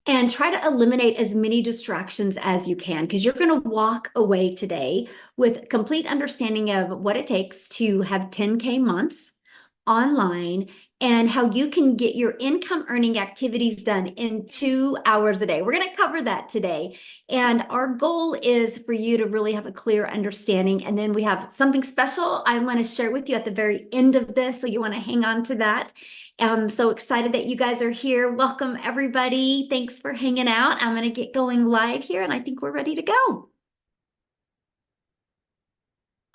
and try to eliminate as many distractions as you can, because you're going to walk away today with complete understanding of what it takes to have 10K months online and how you can get your income earning activities done in 2 hours a day. We're going to cover that today. And our goal is for you to really have a clear understanding. And then we have something special I want to share with you at the very end of this. So you want to hang on to that. I'm so excited that you guys are here. Welcome, everybody. Thanks for hanging out. I'm going to get going live here, and I think we're ready to go.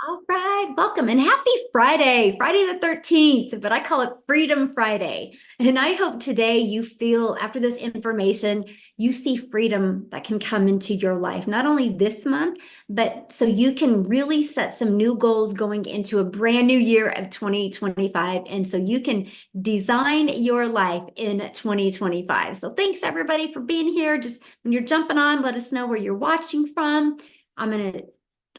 All right, welcome and happy Friday, Friday the 13th, but I call it Freedom Friday. And I hope today you feel, after this information, you see freedom that can come into your life, not only this month, but so you can really set some new goals going into a brand new year of 2025. And so you can design your life in 2025. So thanks everybody for being here. Just when you're jumping on, let us know where you're watching from. I'm going to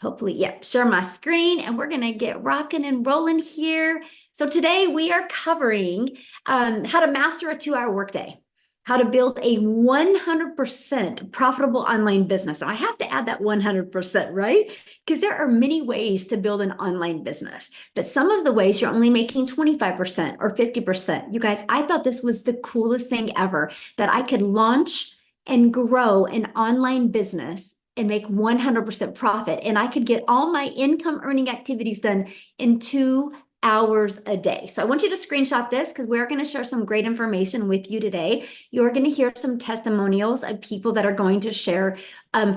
hopefully, yep, share my screen, and we're going to get rocking and rolling here. So today we are covering how to master a 2-hour workday, how to build a 100% profitable online business. So I have to add that 100%, right? Because there are many ways to build an online business, but some of the ways you're only making 25% or 50%. You guys, I thought this was the coolest thing ever, that I could launch and grow an online business and make 100% profit. And I could get all my income earning activities done in 2 hours a day. So I want you to screenshot this, because we're going to share some great information with you today. You're going to hear some testimonials of people that are going to share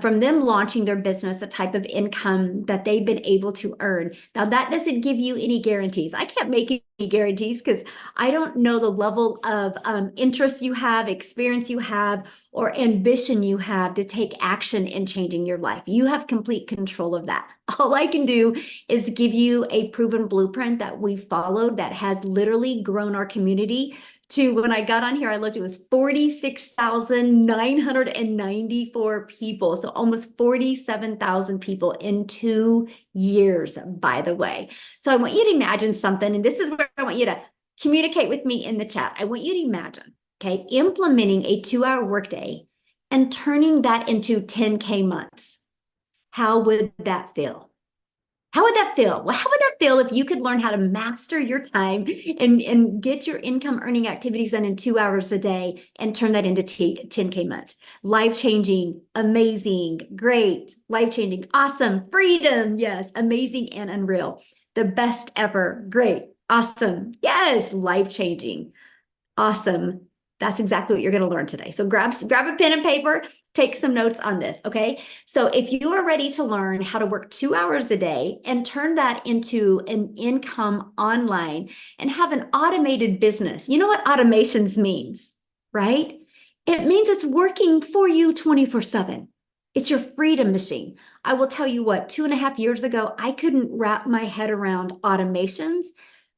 from them launching their business, the type of income that they've been able to earn. Now, that doesn't give you any guarantees. I can't make any guarantees because I don't know the level of interest you have, experience you have, or ambition you have to take action in changing your life. You have complete control of that. All I can do is give you a proven blueprint that we followed that has literally grown our community to, when I got on here, I looked, it was 46,994 people. So almost 47,000 people in 2 years, by the way. So I want you to imagine something, and this is where I want you to communicate with me in the chat. I want you to imagine, okay, implementing a 2-hour workday and turning that into 10K months. How would that feel? How would that feel? Well, how would that feel if you could learn how to master your time and get your income earning activities done in 2 hours a day and turn that into 10K months? Life-changing, amazing, great, life-changing, awesome, freedom, yes, amazing and unreal. The best ever, great, awesome, yes, life-changing, awesome. That's exactly what you're going to learn today. So grab a pen and paper, take some notes on this, okay? So if you are ready to learn how to work 2 hours a day and turn that into an income online and have an automated business, you know what automations means, right? It means it's working for you 24/7. It's your freedom machine. I will tell you what, 2.5 years ago, I couldn't wrap my head around automations,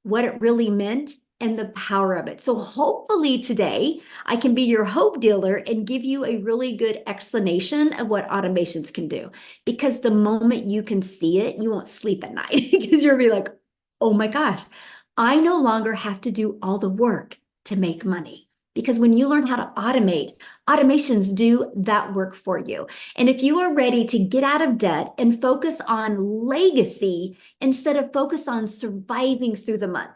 what it really meant, and the power of it. So hopefully today I can be your hope dealer and give you a really good explanation of what automations can do. Because the moment you can see it, you won't sleep at night because you'll be like, oh my gosh, I no longer have to do all the work to make money. Because when you learn how to automate, automations do that work for you. And if you are ready to get out of debt and focus on legacy instead of focus on surviving through the month,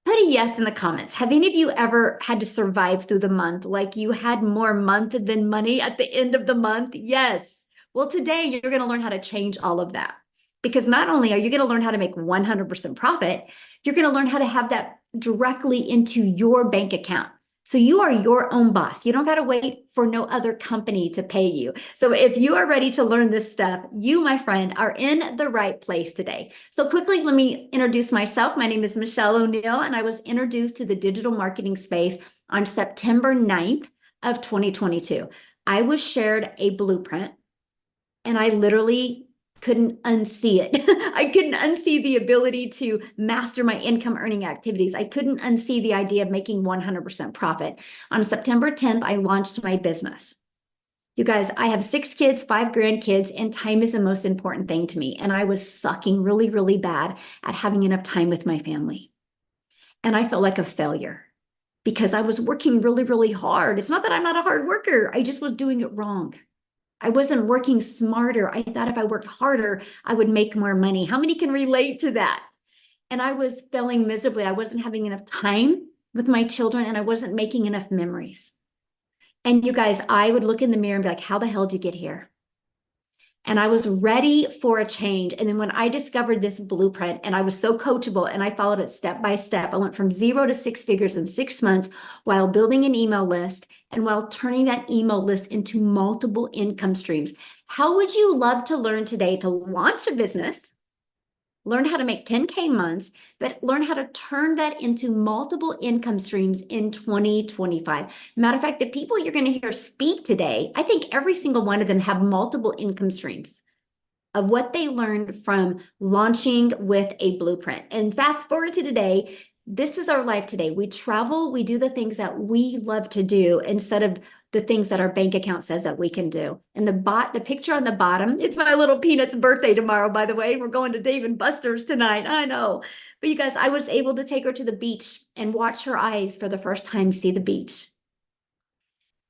put a yes in the comments. Have any of you ever had to survive through the month? Like you had more month than money at the end of the month? Yes. Well, today you're going to learn how to change all of that. Because not only are you going to learn how to make 100% profit, you're going to learn how to have that directly into your bank account. So you are your own boss. You don't got to wait for no other company to pay you. So if you are ready to learn this stuff, you, my friend, are in the right place today. So quickly, let me introduce myself. My name is Michelle O'Neill, and I was introduced to the digital marketing space on September 9th of 2022. I was shared a blueprint, and I literally couldn't unsee it. I couldn't unsee the ability to master my income earning activities. I couldn't unsee the idea of making 100% profit. On September 10th, I launched my business. You guys, I have 6 kids, 5 grandkids, and time is the most important thing to me. And I was sucking really, really bad at having enough time with my family. And I felt like a failure. because I was working really, really hard. It's not that I'm not a hard worker. I just was doing it wrong. I wasn't working smarter. I thought if I worked harder, I would make more money. How many can relate to that? And I was failing miserably. I wasn't having enough time with my children and I wasn't making enough memories. And you guys, I would look in the mirror and be like, how the hell did you get here? And I was ready for a change. And then when I discovered this blueprint and I was so coachable and I followed it step by step, I went from 0 to 6 figures in 6 months while building an email list and while turning that email list into multiple income streams. How would you love to learn today to launch a business, learn how to make 10K months, but learn how to turn that into multiple income streams in 2025. Matter of fact, the people you're going to hear speak today, I think every single one of them have multiple income streams of what they learned from launching with a blueprint. And fast forward to today, this is our life today. We travel, we do the things that we love to do instead of the things that our bank account says that we can do. And the picture on the bottom, it's my little Peanut's birthday tomorrow, by the way. We're going to Dave and Buster's tonight. I know. But you guys, I was able to take her to the beach and watch her eyes for the first time see the beach.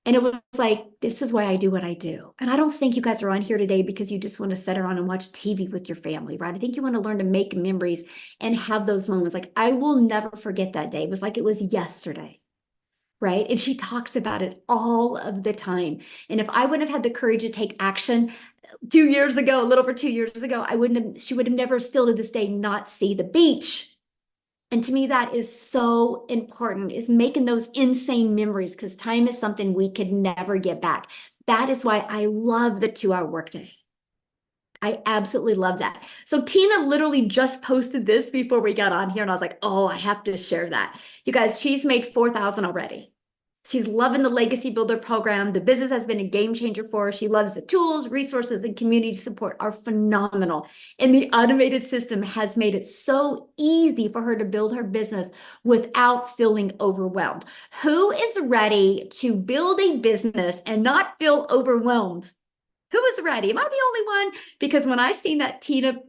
And it was like, this is why I do what I do. And I don't think you guys are on here today because you just want to sit around and watch TV with your family, right? I think you want to learn to make memories and have those moments. Like, I will never forget that day. It was like it was yesterday, right? And she talks about it all of the time. And if I wouldn't have had the courage to take action 2 years ago, a little over 2 years ago, she would have never still to this day not see the beach. And to me, that is so important, is making those insane memories, because time is something we could never get back. That is why I love the 2-hour workday. I absolutely love that. So Tina literally just posted this before we got on here, and I was like, oh, I have to share that. You guys, she's made 4,000 already. She's loving the Legacy Builder program. The business has been a game changer for her. She loves the tools, resources, and community support are phenomenal. And the automated system has made it so easy for her to build her business without feeling overwhelmed. Who is ready to build a business and not feel overwhelmed? Who is ready? Am I the only one? Because when I seen that Tina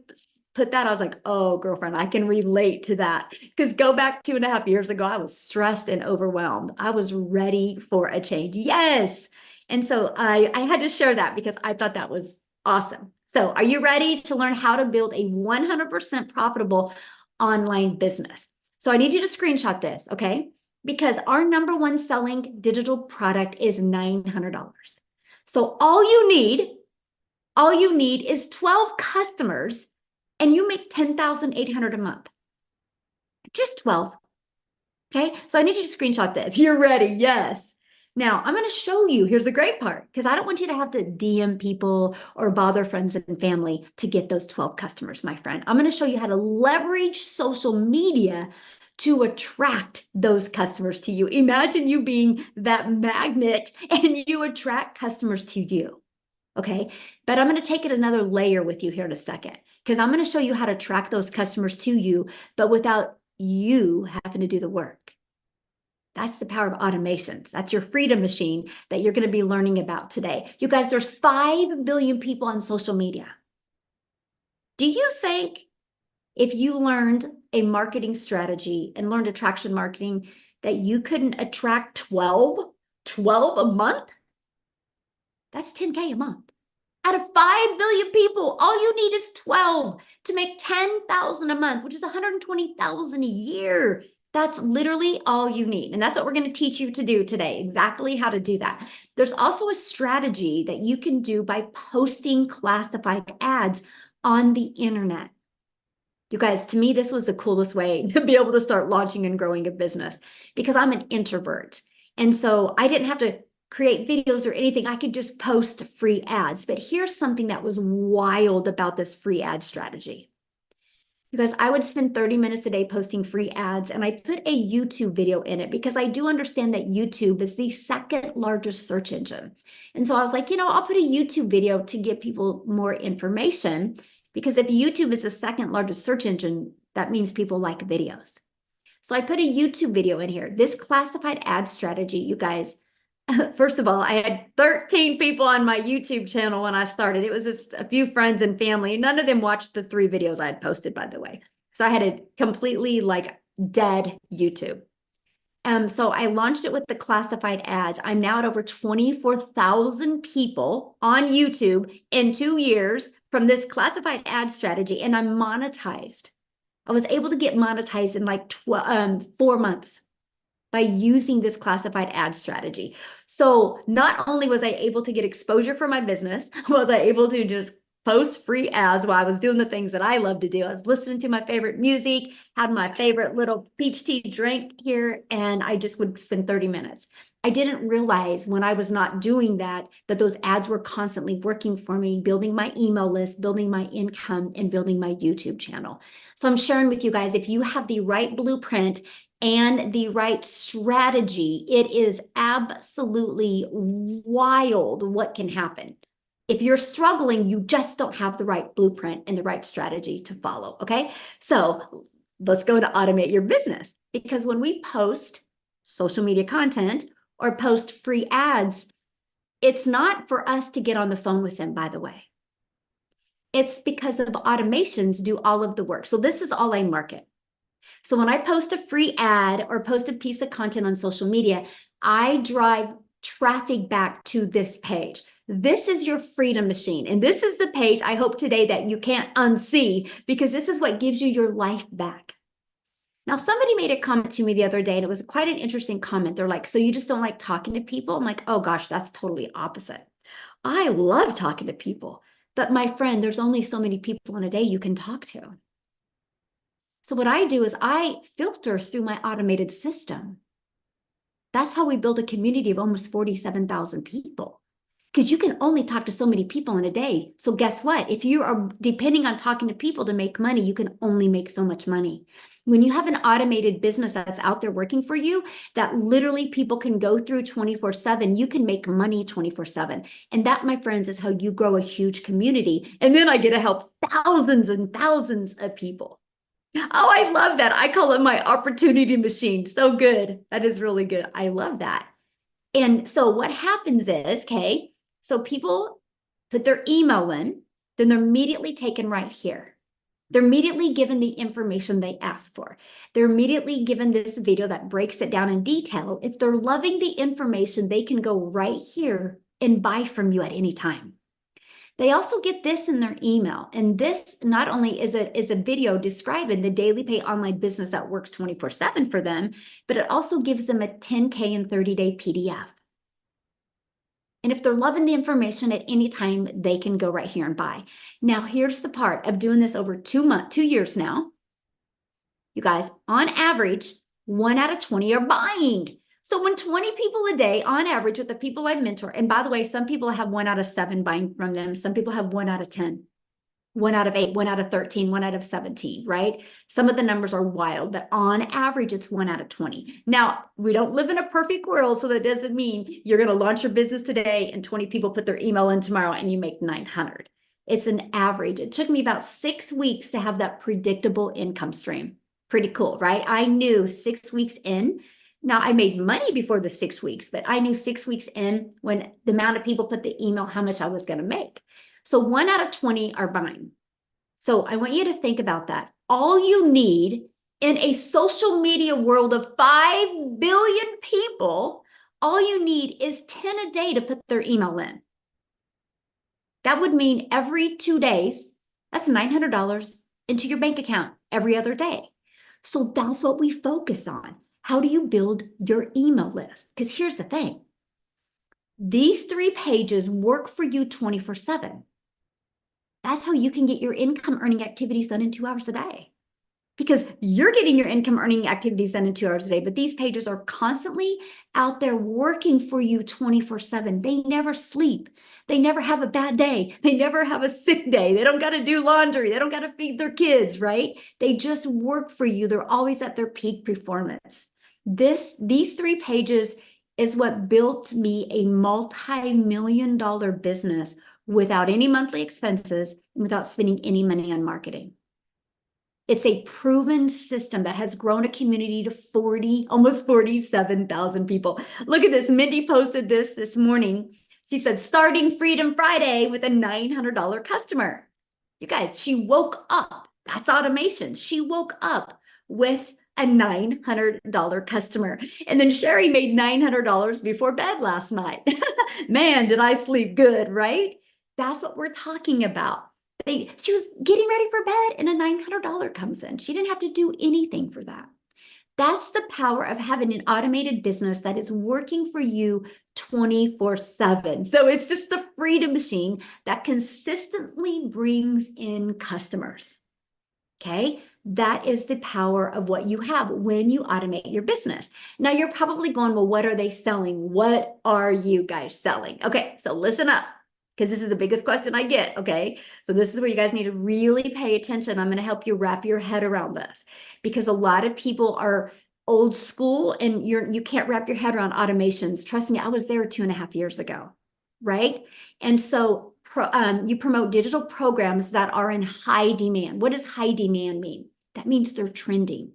put that, I was like, oh, girlfriend, I can relate to that. Because go back 2.5 years ago, I was stressed and overwhelmed. I was ready for a change. Yes. And so I had to share that because I thought that was awesome. So are you ready to learn how to build a 100% profitable online business? So I need you to screenshot this, okay? Because our number one selling digital product is $900. So all you need is 12 customers and you make $10,800 a month. Just 12. Okay. So I need you to screenshot this. You're ready. Yes. Now I'm going to show you. Here's the great part, because I don't want you to have to DM people or bother friends and family to get those 12 customers, my friend. I'm going to show you how to leverage social media to attract those customers to you. Imagine you being that magnet and you attract customers to you. Okay. But I'm going to take it another layer with you here in a second, because I'm going to show you how to track those customers to you, but without you having to do the work. That's the power of automations. That's your freedom machine that you're going to be learning about today. You guys, there's 5 billion people on social media. Do you think if you learned a marketing strategy and learned attraction marketing that you couldn't attract 12 a month? That's 10K a month. Out of 5 billion people, all you need is 12 to make 10,000 a month, which is 120,000 a year. That's literally all you need. And that's what we're going to teach you to do today, exactly how to do that. There's also a strategy that you can do by posting classified ads on the internet. You guys, to me, this was the coolest way to be able to start launching and growing a business, because I'm an introvert. And so I didn't have to create videos or anything. I could just post free ads. But here's something that was wild about this free ad strategy. Because I would spend 30 minutes a day posting free ads, and I put a YouTube video in it because I do understand that YouTube is the second largest search engine. And so I was like, I'll put a YouTube video to give people more information, because if YouTube is the second largest search engine, that means people like videos. So I put a YouTube video in here. This classified ad strategy, you guys, first of all, I had 13 people on my YouTube channel when I started. It was just a few friends and family. None of them watched the 3 videos I had posted, by the way. So I had a completely dead YouTube. So I launched it with the classified ads. I'm now at over 24,000 people on YouTube in 2 years from this classified ad strategy, and I'm monetized. I was able to get monetized in like 4 months by using this classified ad strategy. So not only was I able to get exposure for my business, was I able to just post free ads while I was doing the things that I love to do. I was listening to my favorite music, had my favorite little peach tea drink here, and I just would spend 30 minutes. I didn't realize when I was not doing that, that those ads were constantly working for me, building my email list, building my income, and building my YouTube channel. So I'm sharing with you guys, if you have the right blueprint and the right strategy, it is absolutely wild what can happen. If you're struggling, you just don't have the right blueprint and the right strategy to follow, okay? So let's go to automate your business, because when we post social media content or post free ads, it's not for us to get on the phone with them, by the way. It's because of automations do all of the work. So this is all I market. So when I post a free ad or post a piece of content on social media, I drive traffic back to this page. This is your freedom machine. And this is the page I hope today that you can't unsee, because this is what gives you your life back. Now, somebody made a comment to me the other day, and it was quite an interesting comment. They're like, so you just don't like talking to people? I'm like, oh gosh, that's totally opposite. I love talking to people. But my friend, there's only so many people in a day you can talk to. So what I do is I filter through my automated system. That's how we build a community of almost 47,000 people, because you can only talk to so many people in a day. So guess what? If you are depending on talking to people to make money, you can only make so much money. When you have an automated business that's out there working for you, that literally people can go through 24/7, you can make money 24/7. And that, my friends, is how you grow a huge community. And then I get to help thousands and thousands of people. Oh, I love that. I call it my opportunity machine. So good. That is really good. I love that. And so what happens is, okay, so people put their email in, then they're immediately taken right here. They're immediately given the information they asked for. They're immediately given this video that breaks it down in detail. If they're loving the information, they can go right here and buy from you at any time. They also get this in their email. And this not only is a video describing the daily pay online business that works 24/7 for them, but it also gives them a 10K and 30-day PDF. And if they're loving the information at any time, they can go right here and buy. Now, here's the part of doing this over 2 years now. You guys, on average, 1 out of 20 are buying. So when 20 people a day on average with the people I mentor, and by the way, some people have 1 out of 7 buying from them. Some people have 1 out of 10, 1 out of 8, 1 out of 13, 1 out of 17, right? Some of the numbers are wild, but on average, it's 1 out of 20. Now, we don't live in a perfect world, so that doesn't mean you're going to launch your business today and 20 people put their email in tomorrow and you make 900. It's an average. It took me about 6 weeks to have that predictable income stream. Pretty cool, right? I knew 6 weeks in. Now, I made money before the 6 weeks, but I knew 6 weeks in, when the amount of people put the email, how much I was going to make. So 1 out of 20 are buying. So I want you to think about that. All you need in a social media world of 5 billion people, all you need is 10 a day to put their email in. That would mean every 2 days, that's $900 into your bank account every other day. So that's what we focus on. How do you build your email list? Because here's the thing. These 3 pages work for you 24/7. That's how you can get your income earning activities done in 2 hours a day. Because you're getting your income earning activities done in 2 hours a day, but these pages are constantly out there working for you 24/7. They never sleep. They never have a bad day. They never have a sick day. They don't got to do laundry. They don't got to feed their kids, right? They just work for you. They're always at their peak performance. These 3 pages is what built me a multi-million-dollar business without any monthly expenses and without spending any money on marketing. It's a proven system that has grown a community to almost 47,000 people. Look at this. Mindy posted this morning. She said, starting Freedom Friday with a $900 customer. You guys, she woke up. That's automation. She woke up with a $900 customer. And then Sherry made $900 before bed last night. Man, did I sleep good, right? That's what we're talking about. She was getting ready for bed and a $900 comes in. She didn't have to do anything for that. That's the power of having an automated business that is working for you 24/7. So it's just the freedom machine that consistently brings in customers. Okay. That is the power of what you have when you automate your business. Now you're probably going, well, what are they selling? What are you guys selling? Okay. So listen up, because this is the biggest question I get. Okay. So this is where you guys need to really pay attention. I'm going to help you wrap your head around this, because a lot of people are old school and you can't wrap your head around automations. Trust me, I was there 2.5 years ago. Right. And so you promote digital programs that are in high demand. What does high demand mean? That means they're trending.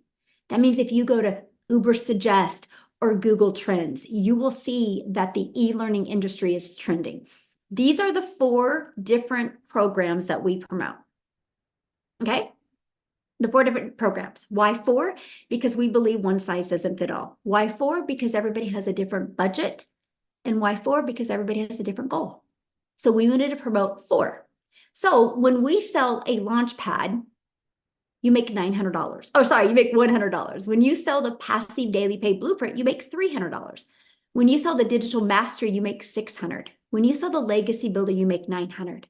That means if you go to Ubersuggest or Google Trends, you will see that the e-learning industry is trending. These are the 4 different programs that we promote. Okay? The 4 different programs. Why 4? Because we believe one size doesn't fit all. Why 4? Because everybody has a different budget. And why 4? Because everybody has a different goal. So we wanted to promote 4. So when we sell a Launchpad, you make $900. Oh, sorry, you make $100. When you sell the Passive Daily Pay Blueprint, you make $300. When you sell the Digital Mastery, you make $600. When you sell the Legacy Builder, you make $900.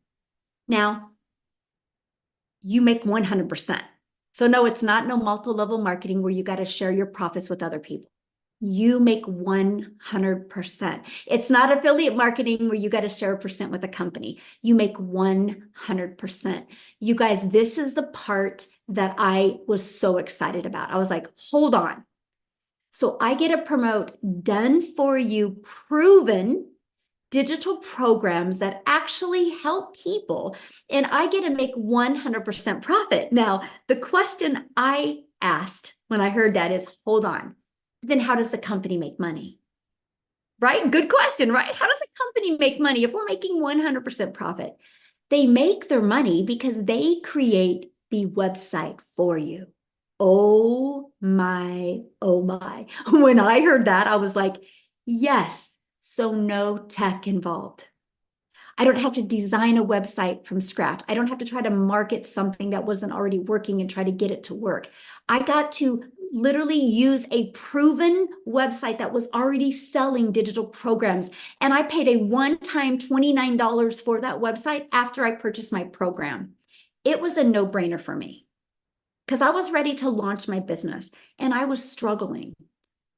Now, you make 100%. So no, it's not no multi-level marketing where you got to share your profits with other people. You make 100%. It's not affiliate marketing where you got to share a percent with a company. You make 100%. You guys, this is the part that I was so excited about. I was like, hold on. So I get to promote done for you, proven digital programs that actually help people, and I get to make 100% profit. Now, the question I asked when I heard that is, hold on, then how does the company make money? Right? Good question, right? How does a company make money if we're making 100% profit? They make their money because they create the website for you. Oh my, oh my. When I heard that, I was like, yes, so no tech involved. I don't have to design a website from scratch. I don't have to try to market something that wasn't already working and try to get it to work. I got to literally use a proven website that was already selling digital programs. And I paid a one-time $29 for that website after I purchased my program. It was a no-brainer for me because I was ready to launch my business and I was struggling.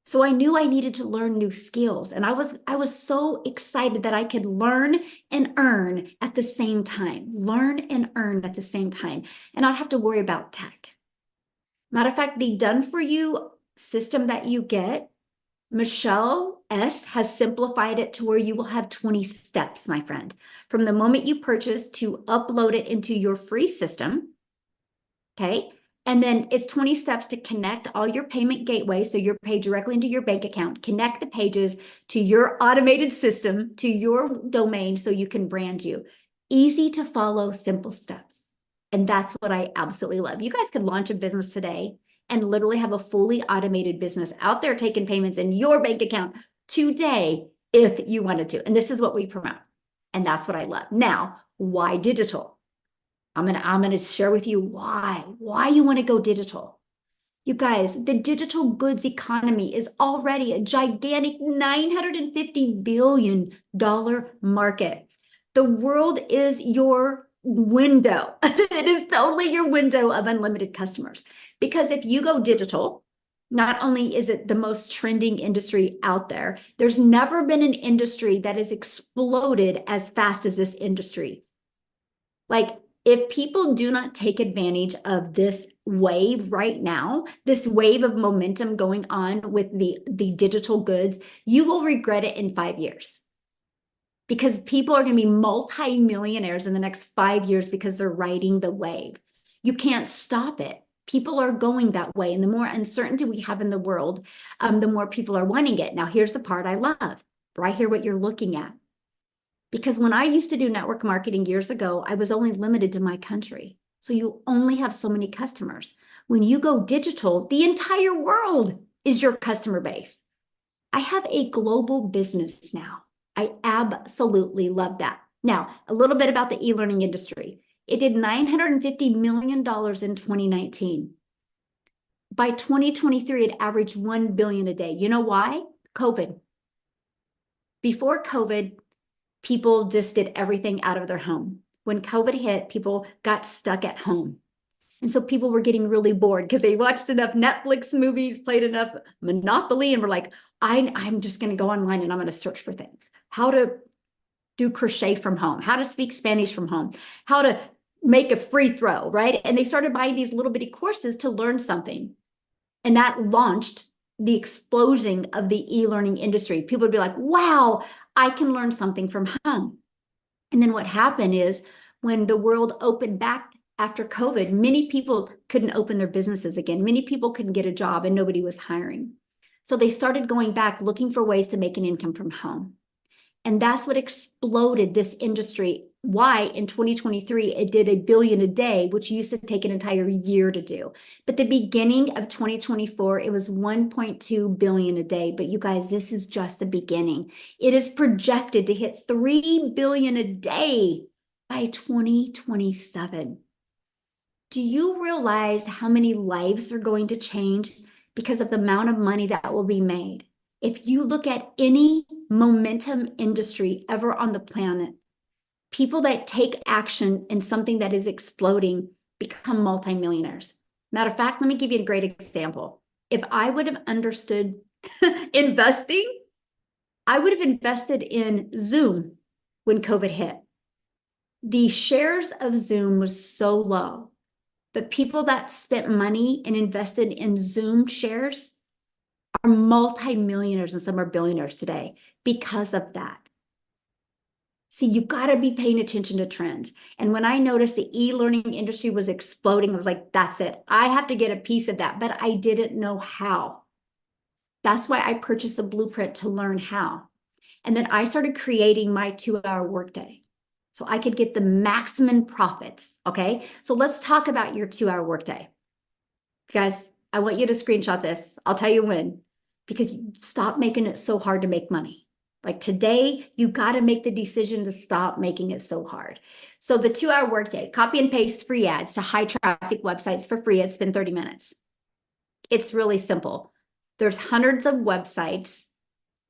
So I knew I needed to learn new skills. And I was so excited that I could learn and earn at the same time, and not have to worry about tech. Matter of fact, the done for you system that you get, Michelle S. has simplified it to where you will have 20 steps, my friend, from the moment you purchase to upload it into your free system. Okay. And then it's 20 steps to connect all your payment gateways. So you're paid directly into your bank account, connect the pages to your automated system, to your domain, so you can brand you. Easy to follow, simple steps. And that's what I absolutely love. You guys could launch a business today and literally have a fully automated business out there taking payments in your bank account today if you wanted to. And this is what we promote. And that's what I love. Now, why digital? I'm gonna share with you why you want to go digital. You guys, the digital goods economy is already a gigantic $950 billion market. The world is your window. It is totally your window of unlimited customers. Because if you go digital, not only is it the most trending industry out there, there's never been an industry that has exploded as fast as this industry. Like, if people do not take advantage of this wave right now, this wave of momentum going on with the digital goods, you will regret it in 5 years. Because people are going to be multi-millionaires in the next 5 years because they're riding the wave. You can't stop it. People are going that way. And the more uncertainty we have in the world, the more people are wanting it. Now, here's the part I love. Right here, what you're looking at. Because when I used to do network marketing years ago, I was only limited to my country. So you only have so many customers. When you go digital, the entire world is your customer base. I have a global business now. I absolutely love that. Now, a little bit about the e-learning industry. It did $950 million in 2019. By 2023, it averaged $1 billion a day. You know why? COVID. Before COVID, people just did everything out of their home. When COVID hit, people got stuck at home. And so people were getting really bored because they watched enough Netflix movies, played enough Monopoly, and were like, I'm just going to go online and I'm going to search for things. How to do crochet from home, how to speak Spanish from home, how to make a free throw, right? And they started buying these little bitty courses to learn something. And that launched the explosion of the e-learning industry. People would be like, wow, I can learn something from home. And then what happened is when the world opened back after COVID, many people couldn't open their businesses again. Many people couldn't get a job and nobody was hiring. So they started going back looking for ways to make an income from home. And that's what exploded this industry. Why in 2023, it did $1 billion a day, which used to take an entire year to do. But the beginning of 2024, it was 1.2 billion a day. But you guys, this is just the beginning. It is projected to hit 3 billion a day by 2027. Do you realize how many lives are going to change because of the amount of money that will be made? If you look at any momentum industry ever on the planet, people that take action in something that is exploding become multimillionaires. Matter of fact, let me give you a great example. If I would have understood investing, I would have invested in Zoom when COVID hit. The shares of Zoom was so low, but people that spent money and invested in Zoom shares are multimillionaires and some are billionaires today because of that. See, you got to be paying attention to trends. And when I noticed the e-learning industry was exploding, I was like, that's it. I have to get a piece of that, but I didn't know how. That's why I purchased a blueprint to learn how. And then I started creating my 2-hour workday so I could get the maximum profits. Okay. So let's talk about your 2-hour workday. Guys, I want you to screenshot this. I'll tell you when, because stop making it so hard to make money. Like today, you got to make the decision to stop making it so hard. So the 2-hour workday, copy and paste free ads to high traffic websites for free. It's been 30 minutes. It's really simple. There's hundreds of websites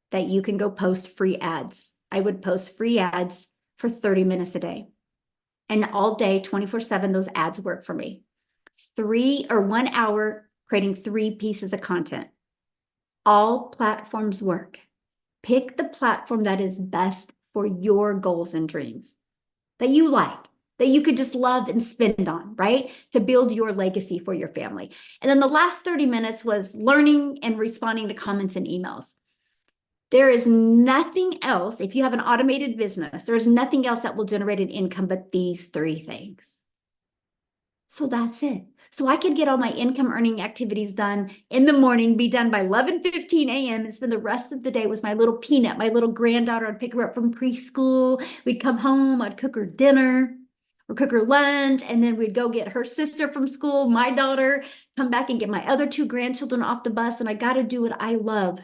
that you can go post free ads. I would post free ads for 30 minutes a day. And all day, 24/7, those ads work for me. 1 hour creating 3 pieces of content. All platforms work. Pick the platform that is best for your goals and dreams, that you like, that you could just love and spend on, right? To build your legacy for your family. And then the last 30 minutes was learning and responding to comments and emails. There is nothing else, if you have an automated business, there is nothing else that will generate an income but these 3 things. So that's it. So I could get all my income earning activities done in the morning, be done by 11:15 a.m. and spend the rest of the day with my little Peanut, my little granddaughter. I'd pick her up from preschool. We'd come home. I'd cook her dinner or cook her lunch. And then we'd go get her sister from school, my daughter, come back and get my other 2 grandchildren off the bus. And I got to do what I love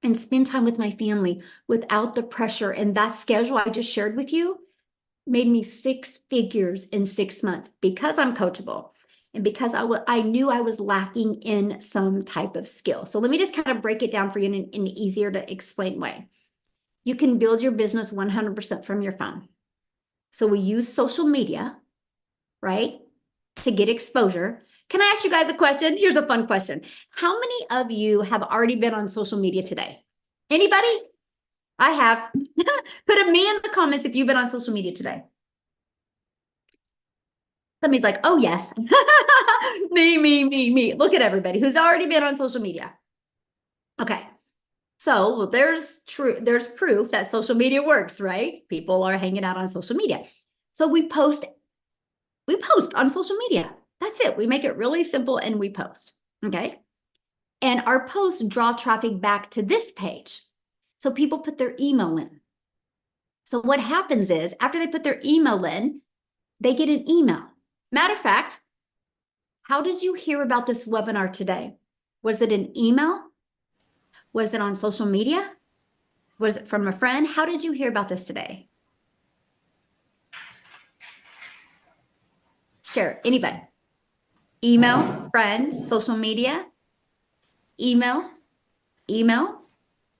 and spend time with my family without the pressure. And that schedule I just shared with you made me 6 figures in 6 months because I'm coachable and because I knew I was lacking in some type of skill. So let me just kind of break it down for you in an easier to explain way. You can build your business 100% from your phone. So we use social media, right, to get exposure. Can I ask you guys a question? Here's a fun question. How many of you have already been on social media today? Anybody? I have. Put a me in the comments if you've been on social media today. Somebody's like, oh, yes. Me. Look at everybody who's already been on social media. Okay. So well, there's proof that social media works, right? People are hanging out on social media. So we post on social media. That's it. We make it really simple and we post. Okay. And our posts draw traffic back to this page. So people put their email in. So what happens is after they put their email in, they get an email. Matter of fact, How did you hear about this webinar today? Was it an email? Was it on social media? Was it from a friend? How did you hear about this today? Share, anybody. Email, friend, social media, email,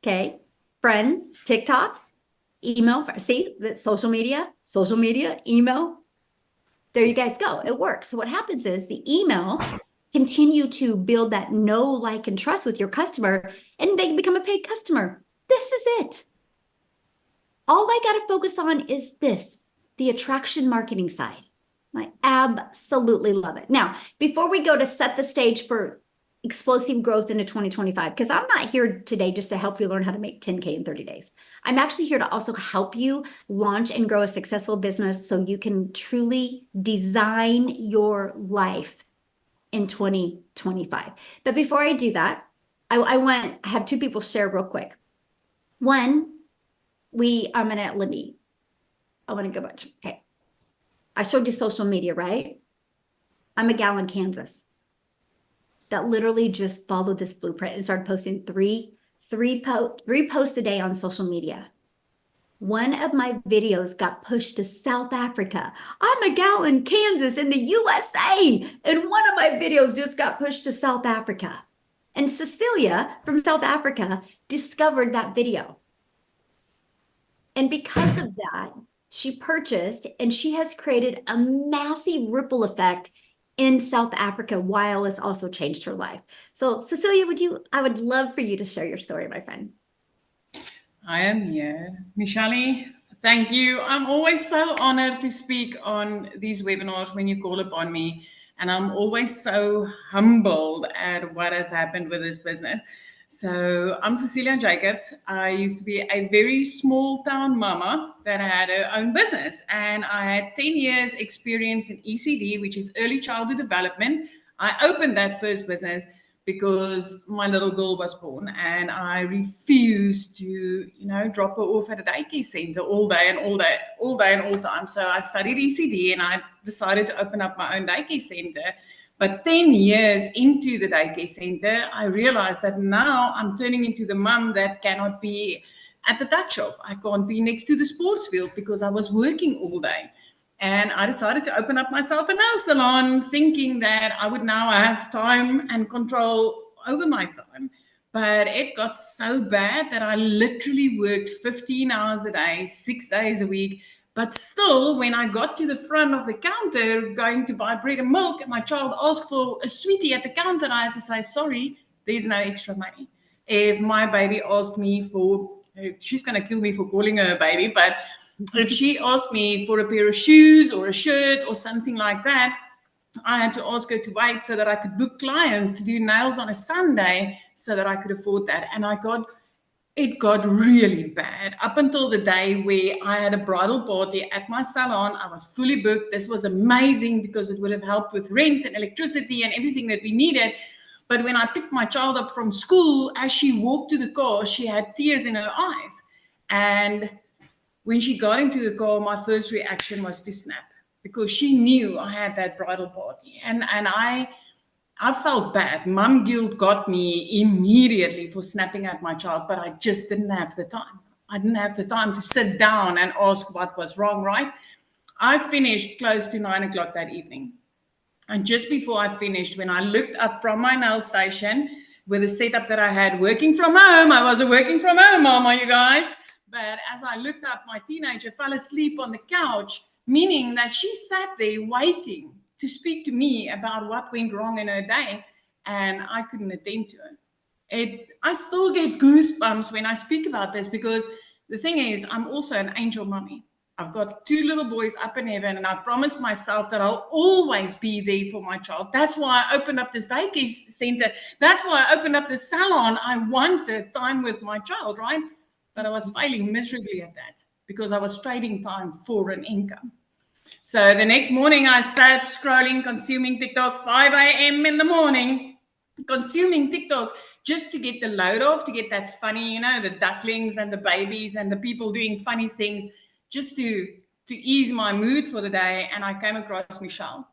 okay, friend, TikTok, email, see, the social media, email. There you guys go. It works. So what happens is the email continue to build that know, like, and trust with your customer, and they become a paid customer. This is it. All I got to focus on is this, the attraction marketing side. I absolutely love it. Now, before we go to set the stage for explosive growth into 2025, because I'm not here today just to help you learn how to make 10K in 30 days. I'm actually here to also help you launch and grow a successful business so you can truly design your life in 2025. But before I do that, I have two people share real quick. One, I want to go back to, okay. I showed you social media, right? I'm a gal in Kansas that literally just followed this blueprint and started posting three posts a day on social media. One of my videos got pushed to South Africa. I'm a gal in Kansas in the USA, and one of my videos just got pushed to South Africa. And Cecilia from South Africa discovered that video. And because of that, she purchased, and she has created a massive ripple effect in South Africa while it's also changed her life. So Cecilia, I would love for you to share your story, my friend. I am here. Michelle, thank you. I'm always so honored to speak on these webinars when you call upon me. And I'm always so humbled at what has happened with this business. So I'm Cecilia Jacobs. I used to be a very small town mama that had her own business. And I had 10 years experience in ECD, which is early childhood development. I opened that first business because my little girl was born and I refused to, drop her off at a daycare center all day and all time. So I studied ECD and I decided to open up my own daycare center. But 10 years into the daycare center, I realized that now I'm turning into the mom that cannot be at the tuck shop. I can't be next to the sports field because I was working all day. And I decided to open up myself a nail salon, thinking that I would now have time and control over my time. But it got so bad that I literally worked 15 hours a day, 6 days a week. But still, when I got to the front of the counter going to buy bread and milk, and my child asked for a sweetie at the counter, I had to say, sorry, there's no extra money. If my baby asked me she's going to kill me for calling her a baby, but if she asked me for a pair of shoes or a shirt or something like that, I had to ask her to wait so that I could book clients to do nails on a Sunday so that I could afford that. And it got really bad up until the day where I had a bridal party at my salon. I was fully booked. This was amazing because it would have helped with rent and electricity and everything that we needed. But when I picked my child up from school, as she walked to the car, she had tears in her eyes. And when she got into the car, my first reaction was to snap because she knew I had that bridal party. And I felt bad. Mom guilt got me immediately for snapping at my child, but I just didn't have the time. I didn't have the time to sit down and ask what was wrong, right? I finished close to 9 o'clock that evening. And just before I finished, when I looked up from my nail station with the setup that I had working from home, I was a working from home mama, you guys. But as I looked up, my teenager fell asleep on the couch, meaning that she sat there waiting to speak to me about what went wrong in her day, and I couldn't attend to her. I still get goosebumps when I speak about this because the thing is, I'm also an angel mommy. I've got 2 little boys up in heaven, and I promised myself that I'll always be there for my child. That's why I opened up this daycare center. That's why I opened up this salon. I wanted time with my child, right? But I was failing miserably at that because I was trading time for an income. So the next morning I sat scrolling, consuming TikTok, 5 a.m. in the morning, consuming TikTok just to get the load off, to get that funny, the ducklings and the babies and the people doing funny things, just to ease my mood for the day. And I came across Michelle.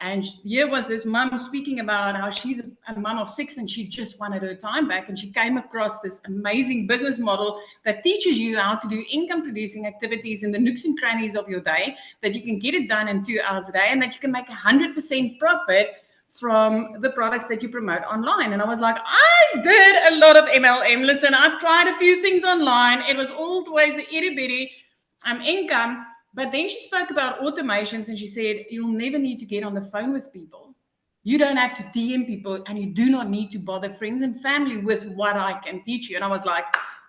And here was this mom speaking about how she's a mom of 6 and she just wanted her time back. And she came across this amazing business model that teaches you how to do income producing activities in the nooks and crannies of your day, that you can get it done in 2 hours a day, and that you can make 100% profit from the products that you promote online. And I was like, I did a lot of MLM. Listen, I've tried a few things online. It was always an itty bitty income. But then she spoke about automations and she said, you'll never need to get on the phone with people. You don't have to DM people, and you do not need to bother friends and family with what I can teach you. And I was like,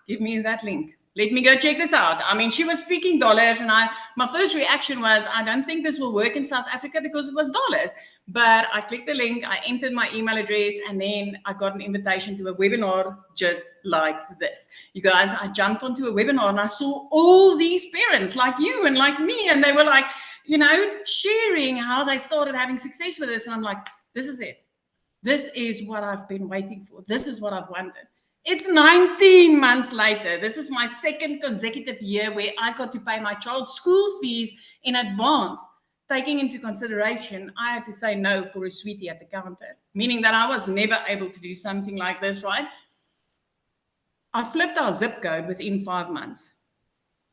give me that link. Let me go check this out. I mean, she was speaking dollars, and my first reaction was, I don't think this will work in South Africa because it was dollars. But I clicked the link, I entered my email address, and then I got an invitation to a webinar just like this. You guys, I jumped onto a webinar and I saw all these parents like you and like me, and they were like, you know, sharing how they started having success with this. And I'm like, this is it. This is what I've been waiting for. This is what I've wanted. It's 19 months later. This is my second consecutive year where I got to pay my child's school fees in advance. Taking into consideration, I had to say no for a sweetie at the counter, meaning that I was never able to do something like this, right? I flipped our zip code within 5 months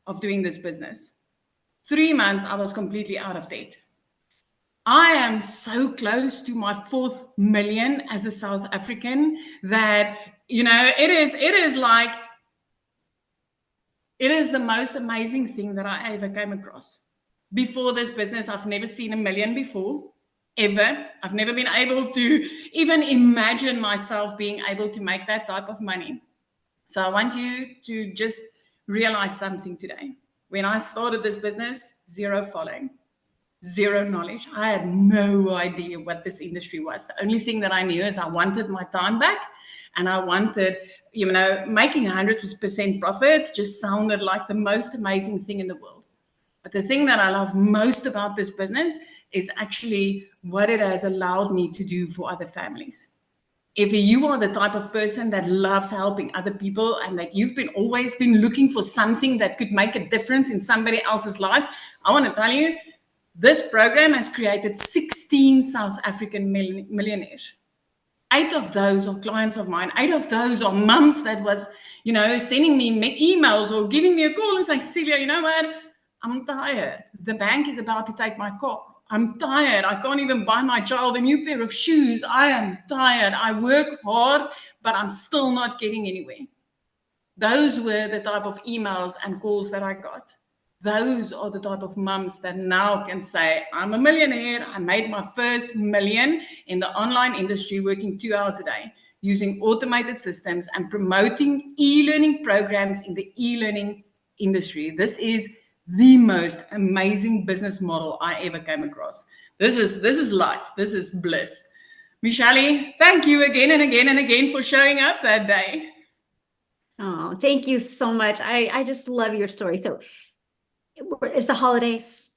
of doing this business. 3 months, I was completely out of debt. I am so close to my 4th million as a South African that, you know, it is the most amazing thing that I ever came across. Before this business, I've never seen $1 million before, ever. I've never been able to even imagine myself being able to make that type of money. So I want you to just realize something today. When I started this business, 0 following, 0 knowledge. I had no idea what this industry was. The only thing that I knew is I wanted my time back, and I wanted, you know, making 100% profits just sounded like the most amazing thing in the world. But the thing that I love most about this business is actually what it has allowed me to do for other families. If you are the type of person that loves helping other people and that you've always been looking for something that could make a difference in somebody else's life, I want to tell you, this program has created 16 South African millionaires. 8 of those are clients of mine. 8 of those are mums that was, you know, sending me emails or giving me a call and saying, Celia, you know what? I'm tired. The bank is about to take my car. I'm tired. I can't even buy my child a new pair of shoes. I am tired. I work hard, but I'm still not getting anywhere. Those were the type of emails and calls that I got. Those are the type of mums that now can say, I'm a millionaire. I made my first $1 million in the online industry, working 2 hours a day, using automated systems and promoting e-learning programs in the e-learning industry. This is the most amazing business model I ever came across. This is life. This is bliss. Michelle, thank you again and again and again for showing up that day. Oh, thank you so much. I just love your story. So it's the holidays.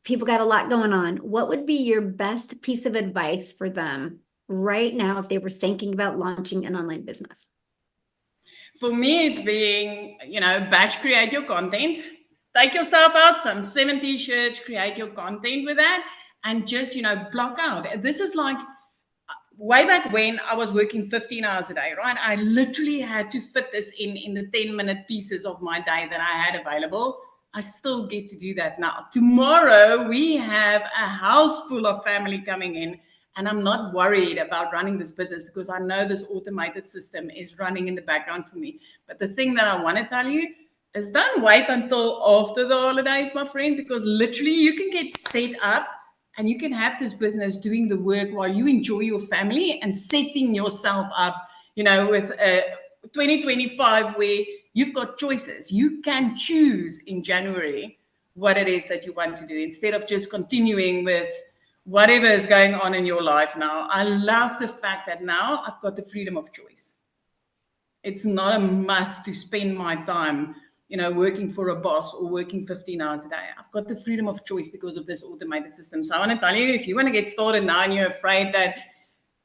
People got a lot going on. What would be your best piece of advice for them right now if they were thinking about launching an online business? For me, it's being, you know, batch create your content. Take yourself out some 7 t-shirts, create your content with that, and just, you know, block out. This is like way back when I was working 15 hours a day, right? I literally had to fit this in the 10-minute pieces of my day that I had available. I still get to do that now. Tomorrow, we have a house full of family coming in, and I'm not worried about running this business because I know this automated system is running in the background for me. But the thing that I want to tell you is don't wait until after the holidays, my friend, because literally you can get set up and you can have this business doing the work while you enjoy your family and setting yourself up, you know, with 2025 where you've got choices. You can choose in January what it is that you want to do instead of just continuing with whatever is going on in your life now. I love the fact that now I've got the freedom of choice. It's not a must to spend my time, you know, working for a boss or working 15 hours a day. I've got the freedom of choice because of this automated system. So I want to tell you, if you want to get started now and you're afraid that,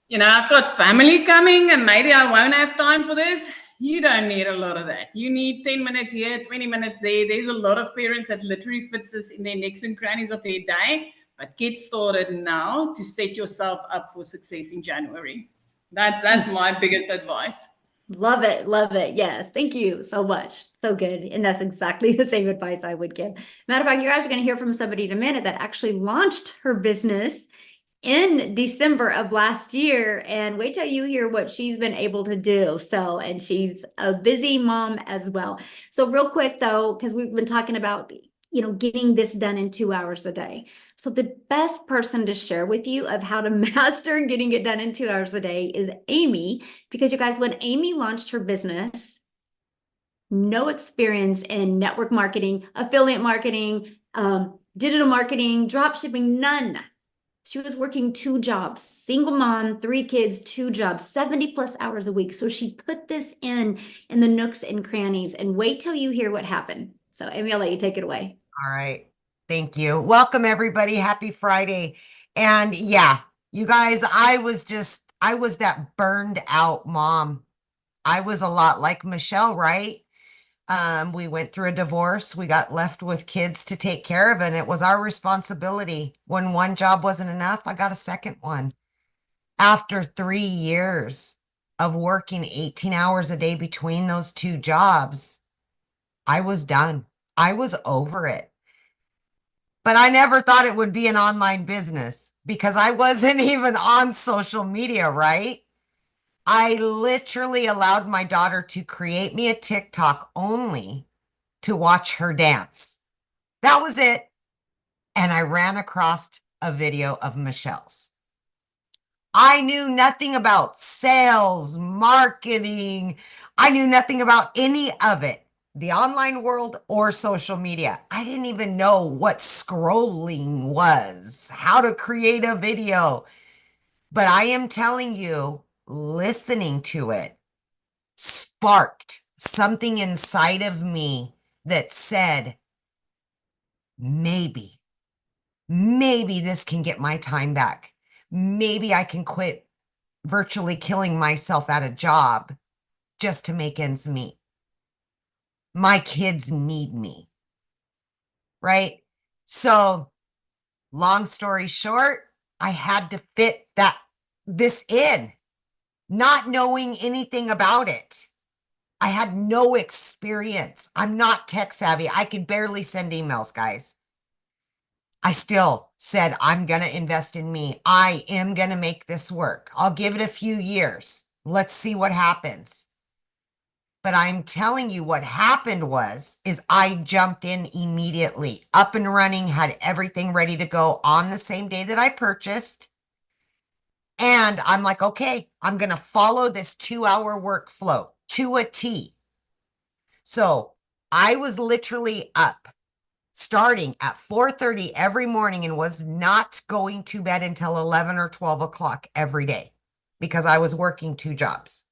you know, I've got family coming and maybe I won't have time for this, you don't need a lot of that. You need 10 minutes here, 20 minutes there. There's a lot of parents that literally fits this in their necks and crannies of their day. but get started now to set yourself up for success in January. That's my biggest advice. Love it. Love it. Yes. Thank you so much. So good. And that's exactly the same advice I would give. Matter of fact, you guys are going to hear from somebody in a minute that actually launched her business in December of last year, and wait till you hear what she's been able to do. So, and she's a busy mom as well. So real quick though, because we've been talking about, getting this done in 2 hours a day. So the best person to share with you of how to master getting it done in 2 hours a day is Amy, because you guys, when Amy launched her business, no experience in network marketing, affiliate marketing, digital marketing, drop shipping, none. She was working 2 jobs, single mom, 3 kids, 2 jobs, 70 plus hours a week. So she put this in the nooks and crannies, and wait till you hear what happened. So Amy, I'll let you take it away. All right. Thank you. Welcome everybody. Happy Friday. And yeah, you guys, I was that burned out mom. I was a lot like Michelle, right? We went through a divorce. We got left with kids to take care of, and it was our responsibility. When one job wasn't enough, I got a second one. After 3 years of working 18 hours a day between those 2 jobs, I was done. I was over it. But I never thought it would be an online business because I wasn't even on social media, right? I literally allowed my daughter to create me a TikTok only to watch her dance. That was it. And I ran across a video of Michelle's. I knew nothing about sales, marketing. I knew nothing about any of it, the online world or social media. I didn't even know what scrolling was, how to create a video. But I am telling you, listening to it sparked something inside of me that said, maybe this can get my time back. Maybe I can quit virtually killing myself at a job just to make ends meet. My kids need me, right? So long story short, I had to fit this in, not knowing anything about it. I had no experience. I'm not tech savvy. I could barely send emails, guys. I still said, I'm going to invest in me. I am going to make this work. I'll give it a few years. Let's see what happens. But I'm telling you what happened is I jumped in immediately, up and running, had everything ready to go on the same day that I purchased. And I'm like, okay, I'm going to follow this 2-hour workflow to a T. So I was literally up starting at 4:30 every morning and was not going to bed until 11 or 12 o'clock every day because I was working 2 jobs.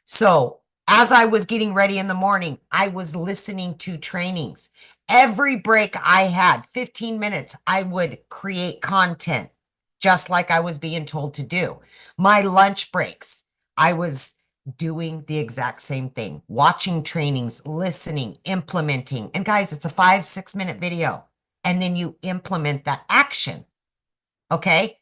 So as I was getting ready in the morning, I was listening to trainings. Every break I had, 15 minutes, I would create content just like I was being told to do. My lunch breaks, I was doing the exact same thing, watching trainings, listening, implementing. And guys, it's a 5-6 minute video. And then you implement that action. Okay.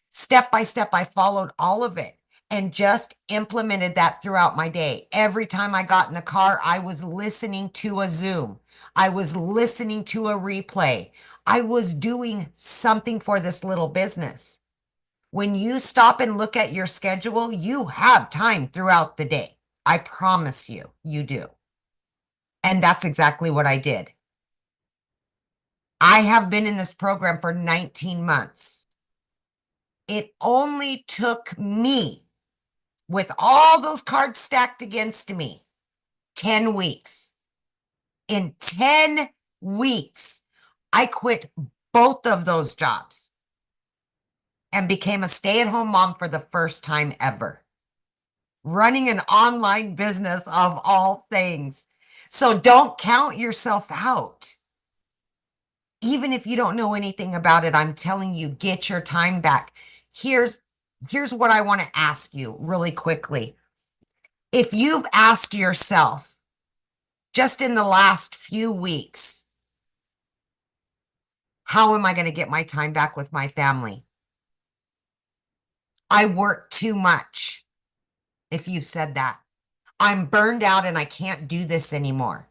Step by step, I followed all of it and just implemented that throughout my day. Every time I got in the car, I was listening to a Zoom. I was listening to a replay. I was doing something for this little business. When you stop and look at your schedule, you have time throughout the day. I promise you, you do. And that's exactly what I did. I have been in this program for 19 months. It only took me, with all those cards stacked against me, 10 weeks. In 10 weeks, I quit both of those jobs and became a stay-at-home mom for the first time ever. Running an online business of all things. So don't count yourself out. Even if you don't know anything about it, I'm telling you, get your time back. Here's what I want to ask you really quickly. If you've asked yourself just in the last few weeks, How am I going to get my time back with my family? I work too much. If you've said that, I'm burned out and I can't do this anymore.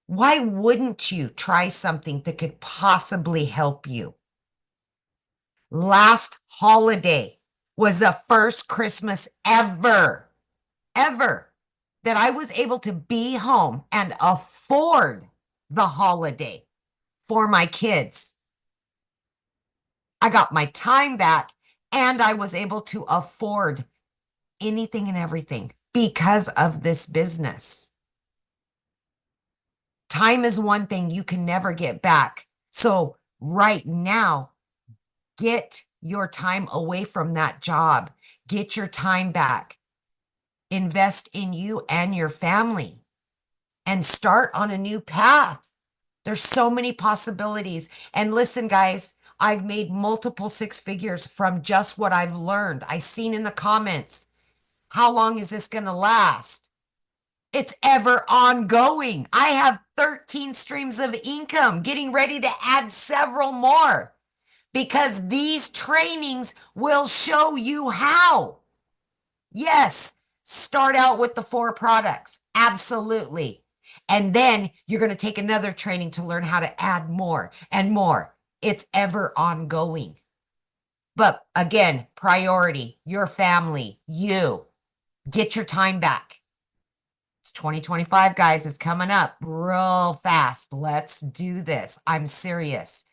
Why wouldn't you try something that could possibly help you? Last holiday was the first Christmas ever that I was able to be home and afford the holiday for my kids. I got my time back and I was able to afford anything and everything because of this business. Time is one thing you can never get back. So right now, get your time away from that job. Get your time back. Invest in you and your family and start on a new path. There's so many possibilities. And listen, guys, I've made multiple six figures from just what I've learned. I seen in the comments, how long is this going to last? It's ever ongoing. I have 13 streams of income, getting ready to add several more because these trainings will show you how. Yes, start out with the 4 products. Absolutely. And then you're going to take another training to learn how to add more and more. It's ever ongoing. But again, priority, your family, you. Get your time back. It's 2025, guys. It's coming up real fast. Let's do this. I'm serious.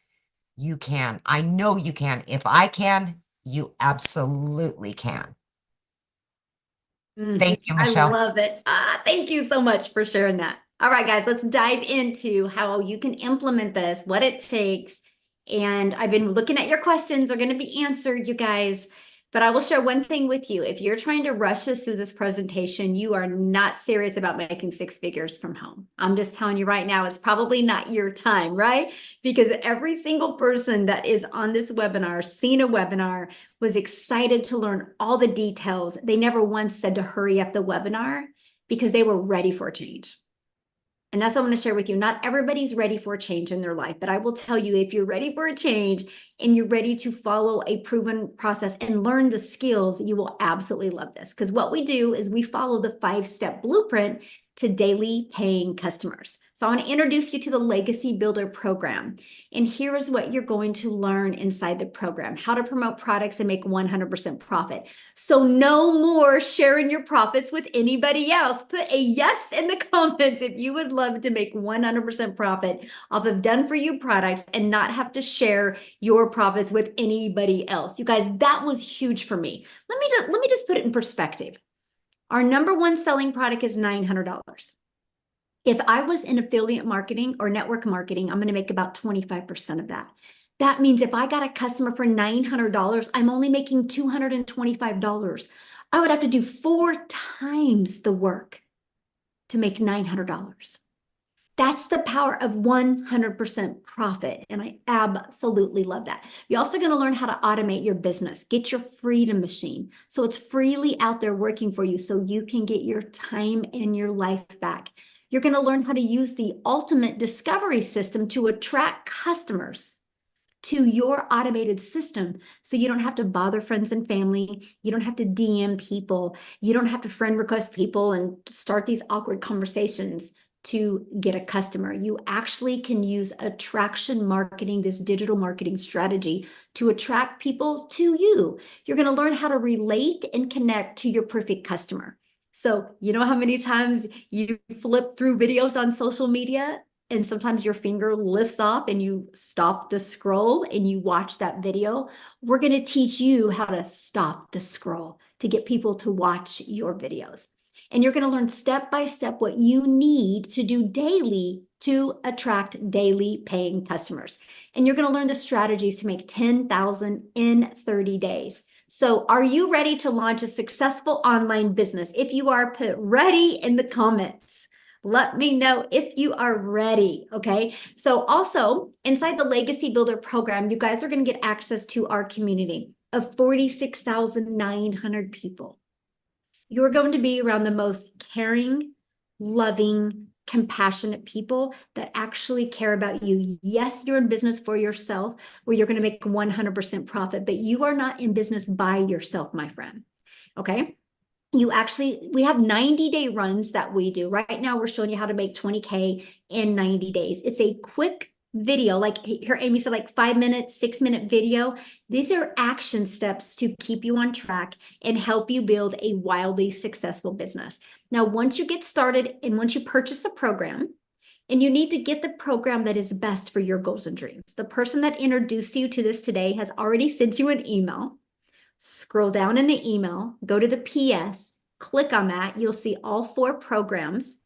You can. I know you can. If I can, you absolutely can. Thank you, I Michelle. love it. Thank you so much for sharing that. All right, guys, let's dive into how you can implement this, what it takes. And I've been looking at your questions are going to be answered, you guys. But I will share one thing with you. If you're trying to rush us through this presentation, you are not serious about making 6 figures from home. I'm just telling you right now, it's probably not your time, right? Because every single person that is on this webinar, seen a webinar, was excited to learn all the details. They never once said to hurry up the webinar because they were ready for a change. And that's what I'm going to share with you. Not everybody's ready for a change in their life, but I will tell you, if you're ready for a change and you're ready to follow a proven process and learn the skills, you will absolutely love this. Because what we do is we follow the 5-step blueprint to daily paying customers. So I want to introduce you to the Legacy Builder program. And here is what you're going to learn inside the program: how to promote products and make 100% profit. So no more sharing your profits with anybody else. Put a yes in the comments if you would love to make 100% profit off of done for you products and not have to share your profits with anybody else. You guys, that was huge for me. Let me just put it in perspective. Our #1 selling product is $900. If I was in affiliate marketing or network marketing, I'm going to make about 25% of that. That means if I got a customer for $900, I'm only making $225. I would have to do 4 times the work to make $900. That's the power of 100% profit. And I absolutely love that. You're also going to learn how to automate your business. Get your freedom machine, so it's freely out there working for you so you can get your time and your life back. You're going to learn how to use the ultimate discovery system to attract customers to your automated system, so you don't have to bother friends and family. You don't have to DM people. You don't have to friend request people and start these awkward conversations to get a customer. You actually can use attraction marketing, this digital marketing strategy, to attract people to you. You're going to learn how to relate and connect to your perfect customer. So you know how many times you flip through videos on social media and sometimes your finger lifts off and you stop the scroll and you watch that video? We're going to teach you how to stop the scroll to get people to watch your videos. And you're going to learn step by step what you need to do daily to attract daily paying customers. And you're going to learn the strategies to make 10,000 in 30 days. So are you ready to launch a successful online business? If you are, put ready in the comments. Let me know if you are ready, okay? So also, inside the Legacy Builder program, you guys are going to get access to our community of 46,900 people. You're going to be around the most caring, loving, compassionate people that actually care about you. Yes, you're in business for yourself where you're going to make 100% profit, but you are not in business by yourself, my friend. Okay. We have 90-day runs that we do. Right now, we're showing you how to make 20K in 90 days. It's a quick video, like here Amy said, like 5 minute, 6-minute video. These are action steps to keep you on track and help you build a wildly successful business. Now, once you get started and once you purchase a program, and you need to get the program that is best for your goals and dreams. The person that introduced you to this today has already sent you an email. Scroll down in the email, go to the PS, click on that. You'll see all 4 programs.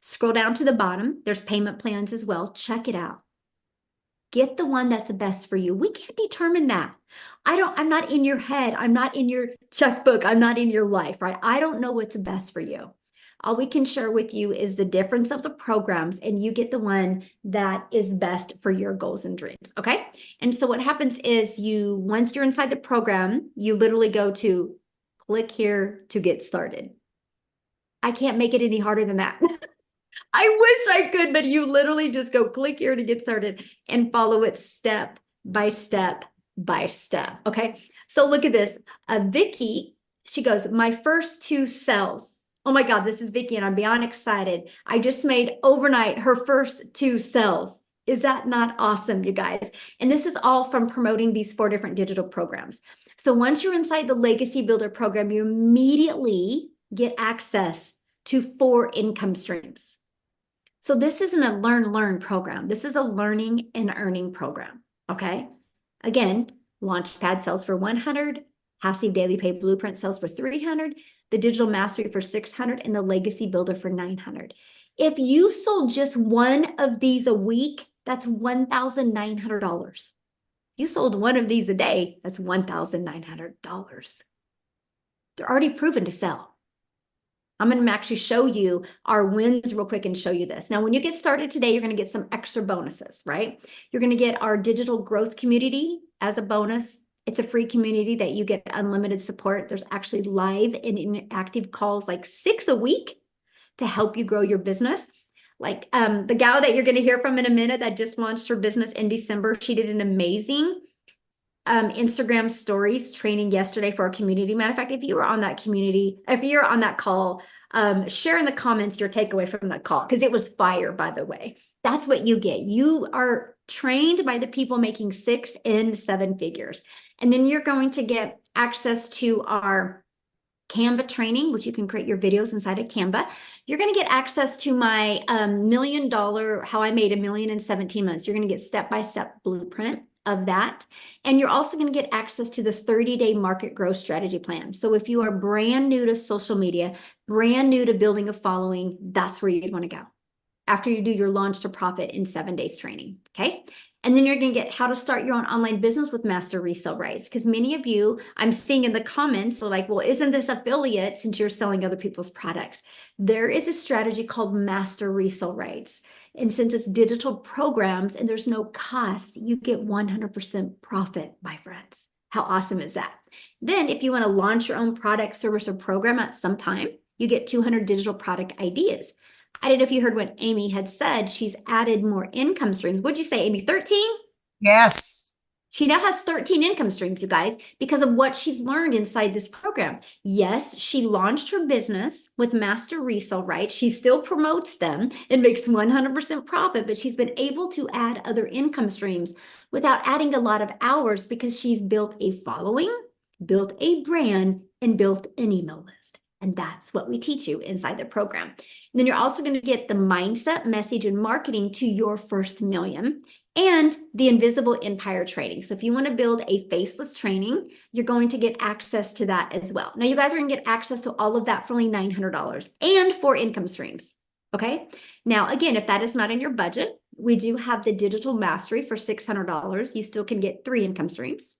Scroll down to the bottom. There's payment plans as well. Check it out. Get the one that's best for you. We can't determine that. I'm not in your head. I'm not in your checkbook. I'm not in your life, right? I don't know what's best for you. All we can share with you is the difference of the programs, and you get the one that is best for your goals and dreams. Okay. And so what happens is once you're inside the program, you literally go to click here to get started. I can't make it any harder than that. I wish I could, but you literally just go click here to get started and follow it step by step by step. Okay. So look at this. Vicky, she goes, my first 2 sales. Oh my God, this is Vicky and I'm beyond excited. I just made overnight her first 2 sales. Is that not awesome, you guys? And this is all from promoting these 4 different digital programs. So once you're inside the Legacy Builder program, you immediately get access to 4 income streams. So this isn't a learn program. This is a learning and earning program. Okay. Again, Launchpad sells for $100, Passive Daily Pay Blueprint sells for $300, the Digital Mastery for $600, and the Legacy Builder for $900. If you sold just one of these a week, that's $1,900. You sold one of these a day, that's $1,900. They're already proven to sell. I'm going to actually show you our wins real quick and show you this. Now, when you get started today, you're going to get some extra bonuses, right? You're going to get our digital growth community as a bonus. It's a free community that you get unlimited support. There's actually live and interactive calls, like 6 a week, to help you grow your business. Like the gal that you're going to hear from in a minute that just launched her business in December, she did an amazing Instagram stories training yesterday for our community. Matter of fact, if you were on that community, if you're on that call, share in the comments your takeaway from that call, because it was fire, by the way. That's what you get. You are trained by the people making 6 and 7 figures. And then you're going to get access to our Canva training, which you can create your videos inside of Canva. You're going to get access to my $1 million, how I made $1 million in 17 months. You're going to get step-by-step blueprint of that. And you're also going to get access to the 30-day market growth strategy plan. So if you are brand new to social media, brand new to building a following, that's where you'd want to go after you do your launch to profit in 7 days training. Okay. And then you're going to get how to start your own online business with master resale rights. Because many of you, I'm seeing in the comments, are like, well, isn't this affiliate since you're selling other people's products? There is a strategy called master resale rights. And since it's digital programs and there's no cost, you get 100% profit, my friends. How awesome is that? Then if you want to launch your own product, service, or program at some time, you get 200 digital product ideas. I don't know if you heard what Amy had said. She's added more income streams. What'd you say, Amy? 13? Yes. She now has 13 income streams, you guys, because of what she's learned inside this program. Yes, she launched her business with master resale rights. She still promotes them and makes 100% profit, but she's been able to add other income streams without adding a lot of hours because she's built a following, built a brand, and built an email list. And that's what we teach you inside the program. And then you're also going to get the mindset, message, and marketing to your first million and the invisible empire training. So if you want to build a faceless training, you're going to get access to that as well. Now you guys are going to get access to all of that for only $900 and 4 income streams. Okay. Now, again, if that is not in your budget, we do have the digital mastery for $600. You still can get 3 income streams.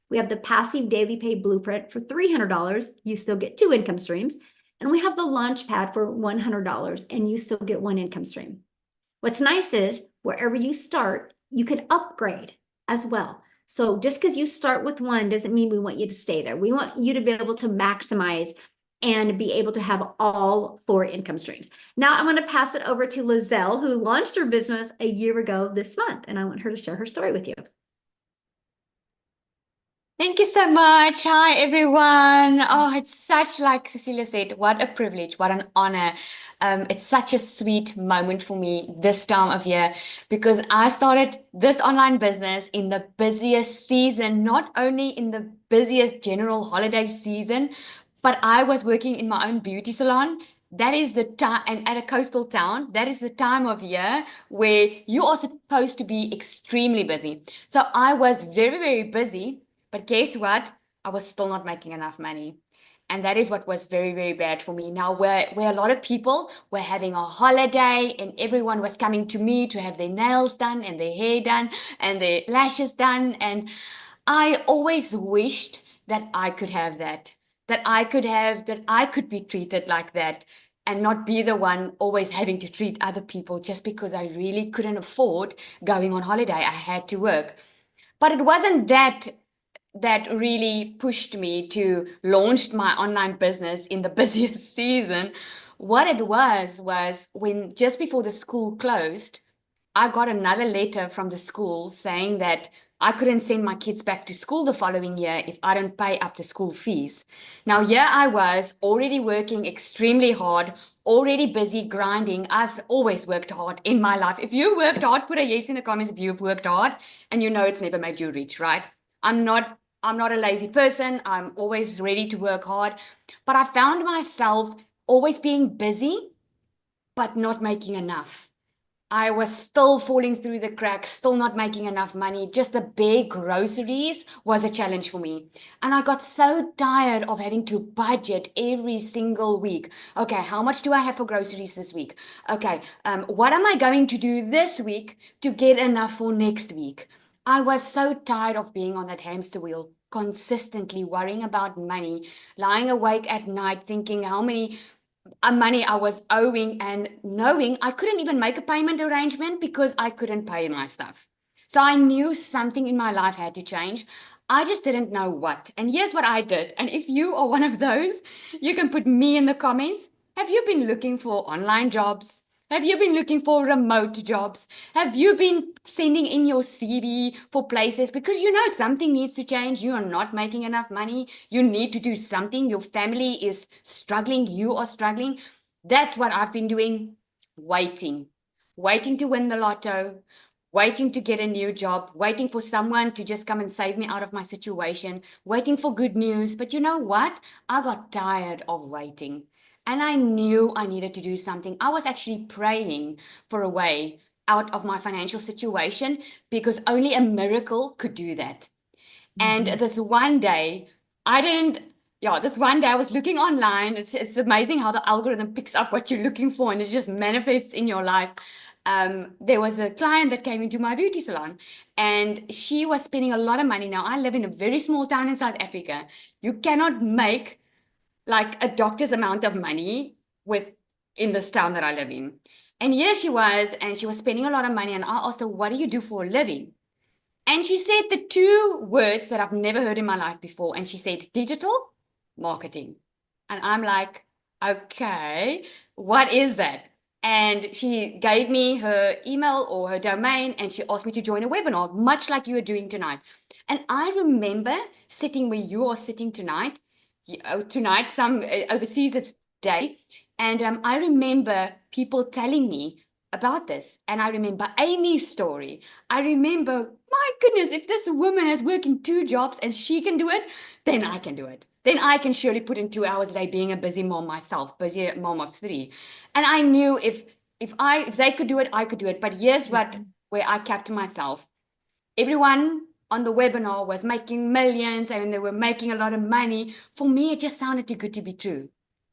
We have the passive daily pay blueprint for $300. You still get 2 income streams. And we have the Launchpad for $100 and you still get 1 income stream. What's nice is wherever you start, you can upgrade as well. So just because you start with one doesn't mean we want you to stay there. We want you to be able to maximize and be able to have all 4 income streams. Now I'm going to pass it over to Lizelle, who launched her business a year ago this month, and I want her to share her story with you. Thank you so much. Hi, everyone. Oh, it's such, like Cecilia said, what a privilege, what an honor. It's such a sweet moment for me this time of year because I started this online business in the busiest season, not only in the busiest general holiday season, but I was working in my own beauty salon. That is the time, and at a coastal town, that is the time of year where you are supposed to be extremely busy. So I was very, very busy. But guess what? I was still not making enough money. And that is what was very, very bad for me. Now, where a lot of people were having a holiday and everyone was coming to me to have their nails done and their hair done and their lashes done. And I always wished that I could have that, that I could be treated like that and not be the one always having to treat other people just because I really couldn't afford going on holiday. I had to work. But it wasn't that really pushed me to launch my online business in the busiest season. What it was when just before the school closed, I got another letter from the school saying that I couldn't send my kids back to school the following year if I don't pay up the school fees. Now, here I was already working extremely hard, already busy grinding. I've always worked hard in my life. If you worked hard, put a yes in the comments if you've worked hard, and you know it's never made you rich, right? I'm not a lazy person. I'm always ready to work hard. But I found myself always being busy, but not making enough. I was still falling through the cracks, still not making enough money. Just the bare groceries was a challenge for me. And I got so tired of having to budget every single week. Okay, how much do I have for groceries this week? Okay, what am I going to do this week to get enough for next week? I was so tired of being on that hamster wheel, consistently worrying about money, lying awake at night thinking how many money I was owing and knowing I couldn't even make a payment arrangement because I couldn't pay my stuff. So I knew something in my life had to change. I just didn't know what. And here's what I did. And if you are one of those, you can put me in the comments. Have you been looking for online jobs? Have you been looking for remote jobs? Have you been sending in your CV for places because you know something needs to change? You are not making enough money. You need to do something. Your family is struggling. You are struggling. That's what I've been doing. Waiting to win the lotto, waiting to get a new job, waiting for someone to just come and save me out of my situation, waiting for good news. But you know what? I got tired of waiting. And I knew I needed to do something. I was actually praying for a way out of my financial situation because only a miracle could do that. And this one day, this one day I was looking online. It's amazing how the algorithm picks up what you're looking for and it just manifests in your life. There was a client that came into my beauty salon and she was spending a lot of money. Now, I live in a very small town in South Africa. You cannot make like a doctor's amount of money in this town that I live in. And here she was, and she was spending a lot of money. And I asked her, what do you do for a living? And she said the 2 words that I've never heard in my life before. And she said, digital marketing. And I'm like, okay, what is that? And she gave me her email or her domain, and she asked me to join a webinar, much like you are doing tonight. And I remember sitting where you are sitting tonight, some overseas it's day. And I remember people telling me about this. And I remember Amy's story. I remember, my goodness, if this woman is working 2 jobs and she can do it, then I can do it. Then I can surely put in 2 hours a day being a busy mom myself, busy mom of 3. And I knew if they could do it, I could do it. But here's where I kept to myself. Everyone on the webinar was making millions and they were making a lot of money. For me, it just sounded too good to be true.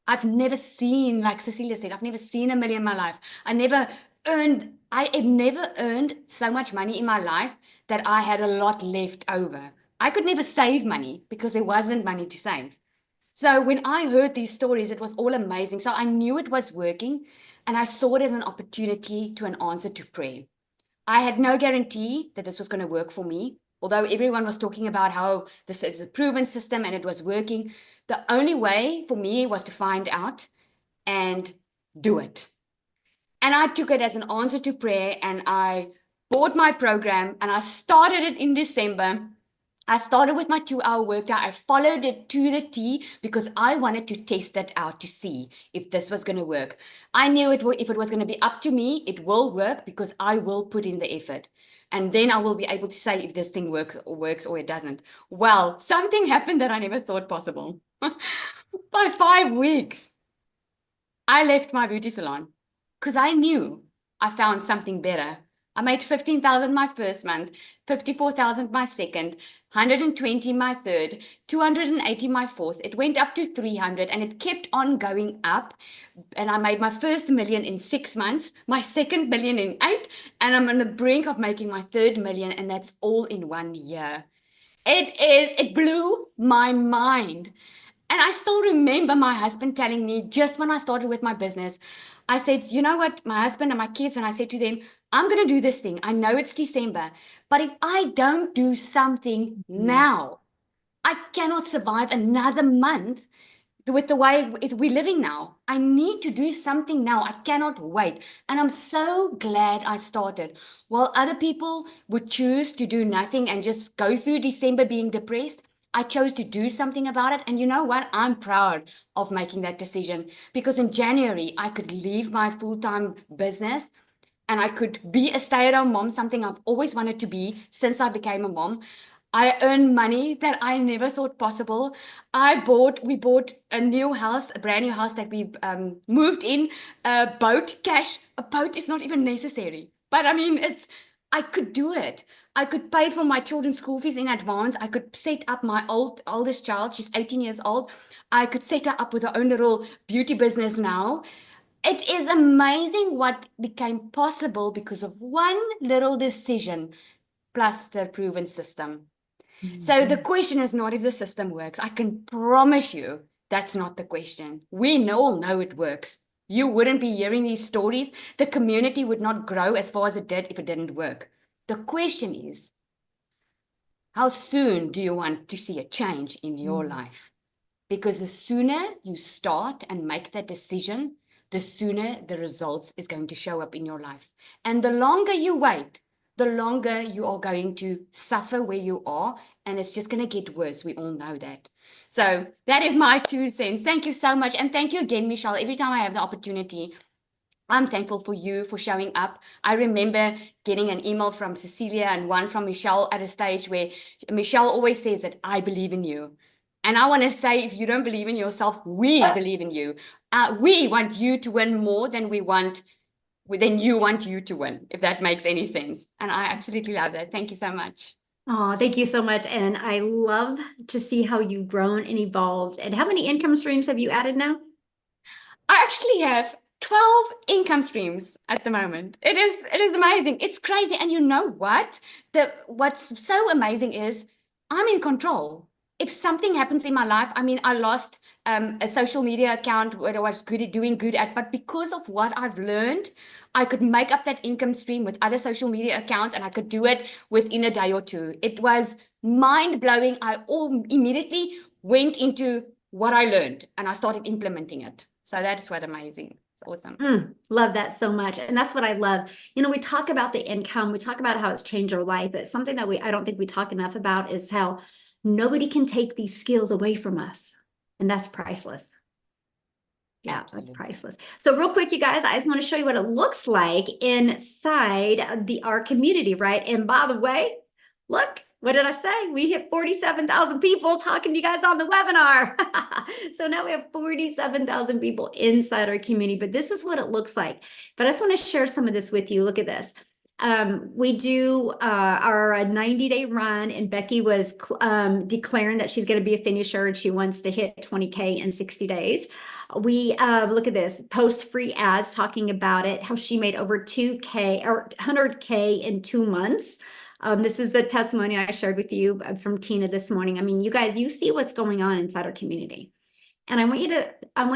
I've never seen, like Cecilia said, I've never seen $1 million in my life. I have never earned so much money in my life that I had a lot left over. I could never save money because there wasn't money to save. So when I heard these stories, it was all amazing. So I knew it was working and I saw it as an opportunity to an answer to prayer. I had no guarantee that this was going to work for me. although everyone was talking about how this is a proven system and it was working, the only way for me was to find out and do it. And I took it as an answer to prayer, and I bought my program and I started it in December. I started with my 2-hour workout. I followed it to the T because I wanted to test it out to see if this was going to work. I knew if it was going to be up to me, it will work because I will put in the effort. And then I will be able to say if this thing works or it doesn't. Well, something happened that I never thought possible. By 5 weeks, I left my beauty salon because I knew I found something better. I made 15,000 my first month, 54,000 my second, 120 my third, 280 my fourth. It went up to 300 and it kept on going up. And I made my first million in 6 months, my second million in 8, and I'm on the brink of making my third million, and that's all in 1 year. It blew my mind. And I still remember my husband telling me just when I started with my business, I said, you know what, my husband and my kids, and I said to them, I'm going to do this thing. I know it's December, but if I don't do something now, I cannot survive another month with the way we're living now. I need to do something now. I cannot wait. And I'm so glad I started. While other people would choose to do nothing and just go through December being depressed, I chose to do something about it. And you know what? I'm proud of making that decision because in January, I could leave my full-time business and I could be a stay-at-home mom, something I've always wanted to be since I became a mom. I earned money that I never thought possible. We bought a new house, a brand new house that we moved in, a boat, cash. A boat is not even necessary. But I mean, I could do it. I could pay for my children's school fees in advance. I could set up my oldest child. She's 18 years old. I could set her up with her own little beauty business now. It is amazing what became possible because of one little decision plus the proven system. So the question is not if the system works. I can promise you that's not the question. We all know it works. You wouldn't be hearing these stories. The community would not grow as far as it did if it didn't work. The question is, how soon do you want to see a change in your life? Because the sooner you start and make that decision, the sooner the results is going to show up in your life. And the longer you wait, the longer you are going to suffer where you are, and it's just going to get worse. We all know that. So that is my 2 cents. Thank you so much. And thank you again, Michelle. Every time I have the opportunity, I'm thankful for you for showing up. I remember getting an email from Cecilia and one from Michelle at a stage where Michelle always says that I believe in you. And I want to say, if you don't believe in yourself, we believe in you. We want you to win more than you want you to win, if that makes any sense. And I absolutely love that. Thank you so much. Oh, thank you so much. And I love to see how you've grown and evolved. And how many income streams have you added now? I actually have 12 income streams at the moment. It is amazing. It's crazy. And you know what? What's so amazing is I'm in control. If something happens in my life, I mean, I lost a social media account where I was doing good at, but because of what I've learned, I could make up that income stream with other social media accounts, and I could do it within a day or 2. It was mind-blowing. I immediately went into what I learned, and I started implementing it. So that's what's amazing. It's awesome. Love that so much. And that's what I love. You know, we talk about the income, we talk about how it's changed our life, but something that I don't think we talk enough about is how nobody can take these skills away from us. And that's priceless. Yeah, Absolutely. that's priceless. So real quick, you guys, I just want to show you what it looks like inside our community, right? And by the way, look, what did I say? We hit 47,000 people talking to you guys on the webinar. So now we have 47,000 people inside our community, but this is what it looks like. But I just want to share some of this with you. Look at this. We do our 90-day run, and Becky was declaring that she's going to be a finisher and she wants to hit 20K in 60 days. We look at this, post free ads talking about it, how she made over 2K or 100K in 2 months. This is the testimony I shared with you from Tina this morning. I mean, you guys, you see what's going on inside our community. And I want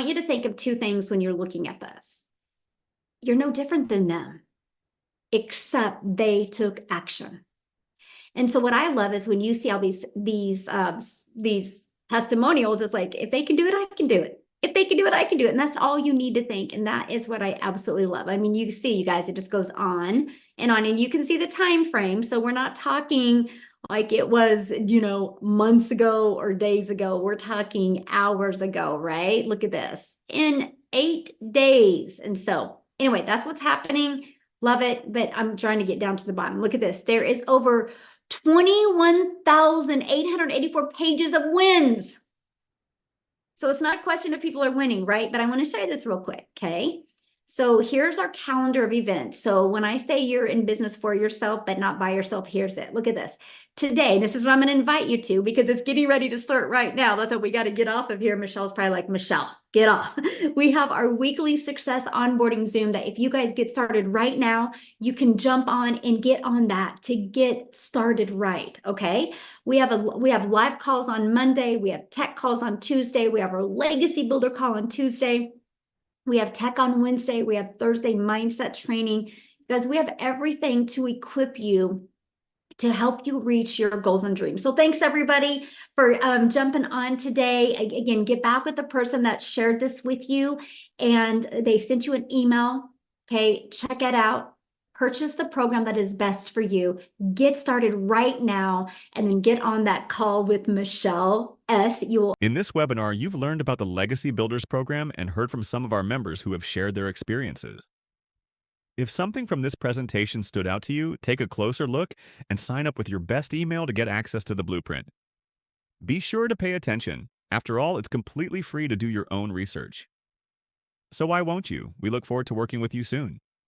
you to think of 2 things when you're looking at this. You're no different than them, except they took action. And so what I love is when you see all these testimonials, it's like, if they can do it, I can do it. If they can do it, I can do it. And that's all you need to think. And that is what I absolutely love. I mean, you see, you guys, it just goes on and on, and you can see the time frame. So we're not talking like it was, months ago or days ago. We're talking hours ago, right? Look at this, in 8 days. And so anyway, that's what's happening. Love it. But I'm trying to get down to the bottom. Look at this. There is over 21,884 pages of wins. So it's not a question if people are winning, right? But I want to show you this real quick, okay? So here's our calendar of events. So when I say you're in business for yourself, but not by yourself, here's it. Look at this. Today, this is what I'm going to invite you to, because it's getting ready to start right now. That's what we got to get off of here. Michelle's probably like, Michelle, get off. We have our weekly success onboarding Zoom that if you guys get started right now, you can jump on and get on that to get started right, okay? We have live calls on Monday. We have tech calls on Tuesday. We have our legacy builder call on Tuesday. We have tech on Wednesday. We have Thursday mindset training. Guys, we have everything to equip you to help you reach your goals and dreams. So thanks everybody for jumping on today. Again, get back with the person that shared this with you and they sent you an email. Okay, check it out. Purchase the program that is best for you. Get started right now and then get on that call with Michelle S. In this webinar, you've learned about the Legacy Builders program and heard from some of our members who have shared their experiences. If something from this presentation stood out to you, take a closer look and sign up with your best email to get access to the blueprint. Be sure to pay attention. After all, it's completely free to do your own research. So why won't you? We look forward to working with you soon.